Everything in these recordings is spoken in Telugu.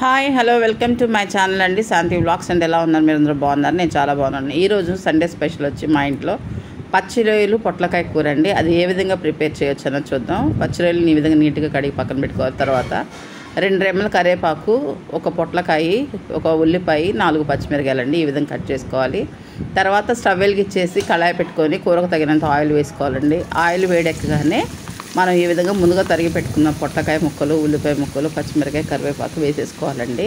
hi hello welcome to my channel అండి శాంతి వ్లాగ్స్ అండ్ ఎలా ఉన్నారు మీరు అందరూ బాగున్నారు నేను చాలా బాగున్నాను ఈరోజు సండే స్పెషల్ వచ్చి మా ఇంట్లో పచ్చి రొయ్యలు పొట్లకాయ కూర అండి అది ఏ విధంగా ప్రిపేర్ చేయొచ్చు అన్నది చూద్దాం పచ్చి రొయ్యలు ఈ విధంగా నీట్గా కడిగి పక్కన పెట్టుకోవాలి తర్వాత 2 రెమ్మల కరివేపాకు ఒక పొట్లకాయ ఒక ఉల్లిపాయ 4 పచ్చిమిరకాయలండి ఈ విధంగా కట్ చేసుకోవాలి తర్వాత స్టవ్ వెలిగించేసి కళాయి పెట్టుకొని కూరకు తగినంత ఆయిల్ వేసుకోవాలండి ఆయిల్ వేడెక్కగానే మనం ఈ విధంగా ముందుగా తరిగి పెట్టుకున్న పొట్లకాయ ముక్కలు ఉల్లిపాయ ముక్కలు పచ్చిమిరకాయ కరివేపాకు వేసేసుకోవాలండి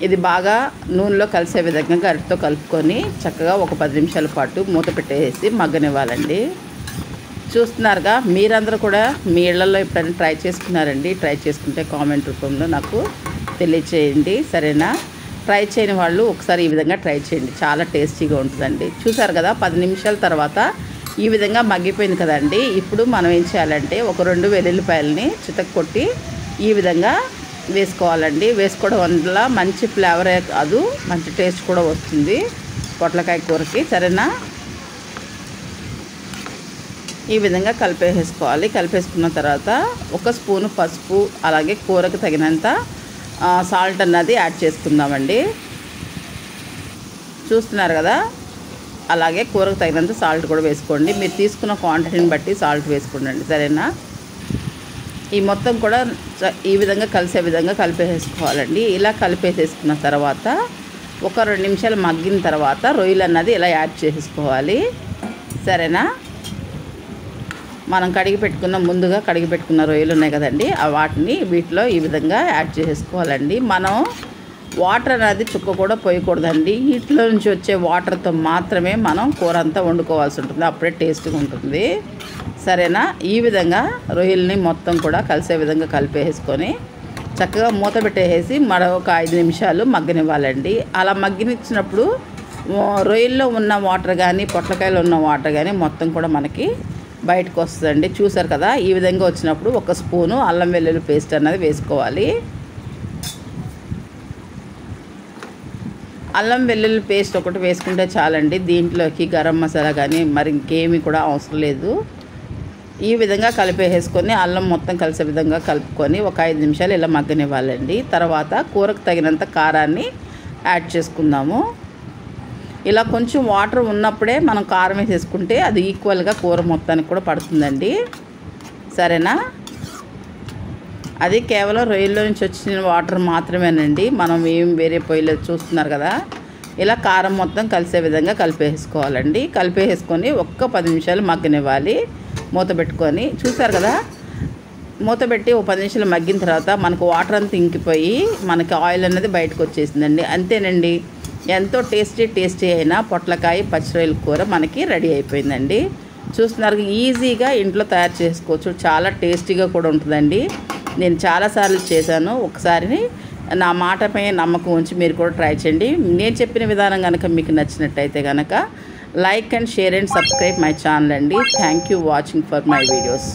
ఇది బాగా నూనెలో కలిసే విధంగా గరిటతో కలుపుకొని చక్కగా ఒక 10 నిమిషాల పాటు మూత పెట్టేసి మగ్గనివ్వాలండి చూస్తున్నారుగా మీరందరూ కూడా మీ ఇళ్లలో ఎప్పుడైనా ట్రై చేసుకున్నారండి ట్రై చేసుకుంటే కామెంట్ రూపంలో నాకు తెలియచేయండి సరేనా ట్రై చేయని వాళ్ళు ఒకసారి ఈ విధంగా ట్రై చేయండి చాలా టేస్టీగా ఉంటుందండి చూసారు కదా 10 నిమిషాల తర్వాత ఈ విధంగా మగ్గిపోయింది కదండి ఇప్పుడు మనం ఏం చేయాలంటే ఒక 2 వెల్లుల్లిపాయలని చితక కొట్టి ఈ విధంగా వేసుకోవాలండి వేసుకోవడం వల్ల మంచి ఫ్లేవర్ కాదు మంచి టేస్ట్ కూడా వస్తుంది పొట్లకాయ కూరకి సరేనా ఈ విధంగా కలిపేసుకోవాలి కలిపేసుకున్న తర్వాత 1 స్పూను పసుపు అలాగే కూరకు తగినంత సాల్ట్ అన్నది యాడ్ చేసుకుందామండి చూస్తున్నారు కదా అలాగే కూరకు తగినంత సాల్ట్ కూడా వేసుకోండి మీరు తీసుకున్న క్వాంటిటీని బట్టి సాల్ట్ వేసుకోండి సరేనా ఈ మొత్తం కూడా ఈ విధంగా కలిసే విధంగా కలిపేసుకోవాలండి ఇలా కలిపేసేసుకున్న తర్వాత ఒక 2 నిమిషాలు మగ్గిన తర్వాత రొయ్యలు అన్నది ఇలా యాడ్ చేసుకోవాలి సరేనా మనం ముందుగా కడిగి పెట్టుకున్న రొయ్యలు ఉన్నాయి కదండి వాటిని వీటిలో ఈ విధంగా యాడ్ చేసుకోవాలండి మనం వాటర్ అనేది చుక్క కూడా పోయకూడదండి వీటిలో నుంచి వచ్చే వాటర్తో మాత్రమే మనం కూర అంతా వండుకోవాల్సి ఉంటుంది అప్పుడే టేస్ట్గా ఉంటుంది సరేనా ఈ విధంగా రొయ్యల్ని మొత్తం కూడా కలిసే విధంగా కలిపేసుకొని చక్కగా మూత పెట్టేసి మరొక 5 నిమిషాలు మగ్గనివ్వాలండి అలా మగ్గనిచ్చినప్పుడు రొయ్యల్లో ఉన్న వాటర్ కానీ పొట్లకాయలో ఉన్న వాటర్ కానీ మొత్తం కూడా మనకి బయటకు వస్తుందండి చూసారు కదా ఈ విధంగా వచ్చినప్పుడు 1 స్పూను అల్లం వెల్లుల్లి పేస్ట్ అన్నది వేసుకోవాలి అల్లం వెల్లుల్లి పేస్ట్ ఒకటి వేసుకుంటే చాలండి దీంట్లోకి గరం మసాలా కానీ మరి ఇంకేమీ కూడా అవసరం లేదు ఈ విధంగా కలిపేసుకొని అల్లం మొత్తం కలిసే విధంగా కలుపుకొని ఒక 5 నిమిషాలు ఇలా మగ్గనివ్వాలండి తర్వాత కూరకు తగినంత కారాన్ని యాడ్ చేసుకుందాము ఇలా కొంచెం వాటర్ ఉన్నప్పుడే మనం కారం వేసేసుకుంటే అది ఈక్వల్గా కూర మొత్తానికి కూడా పడుతుందండి సరేనా అది కేవలం రొయ్యల్లో నుంచి వచ్చిన వాటర్ మాత్రమేనండి మనం ఏం వేరే పొయ్యిలో చూస్తున్నారు కదా ఇలా కారం మొత్తం కలిసే విధంగా కలిపేసుకోవాలండి కలిపేసుకొని ఒక్క 10 నిమిషాలు మగ్గనివ్వాలి మూత పెట్టుకొని చూసారు కదా మూత పెట్టి ఒక 10 నిమిషాలు మగ్గిన తర్వాత మనకు వాటర్ అంతా ఇంకిపోయి మనకి ఆయిల్ అనేది బయటకు వచ్చేసిందండి అంతేనండి ఎంతో టేస్టీ అయిన పొట్లకాయ పచ్చి రొయ్యల కూర మనకి రెడీ అయిపోయిందండి చూస్తున్నారు ఈజీగా ఇంట్లో తయారు చేసుకోవచ్చు చాలా టేస్టీగా కూడా ఉంటుందండి నేను చాలాసార్లు చేశాను ఒకసారి నా మాటపై నమ్మకం ఉంచి మీరు కూడా ట్రై చేయండి నేను చెప్పిన విధానం కనుక మీకు నచ్చినట్టయితే కనుక like and share and subscribe my channel అండి thank you watching for my videos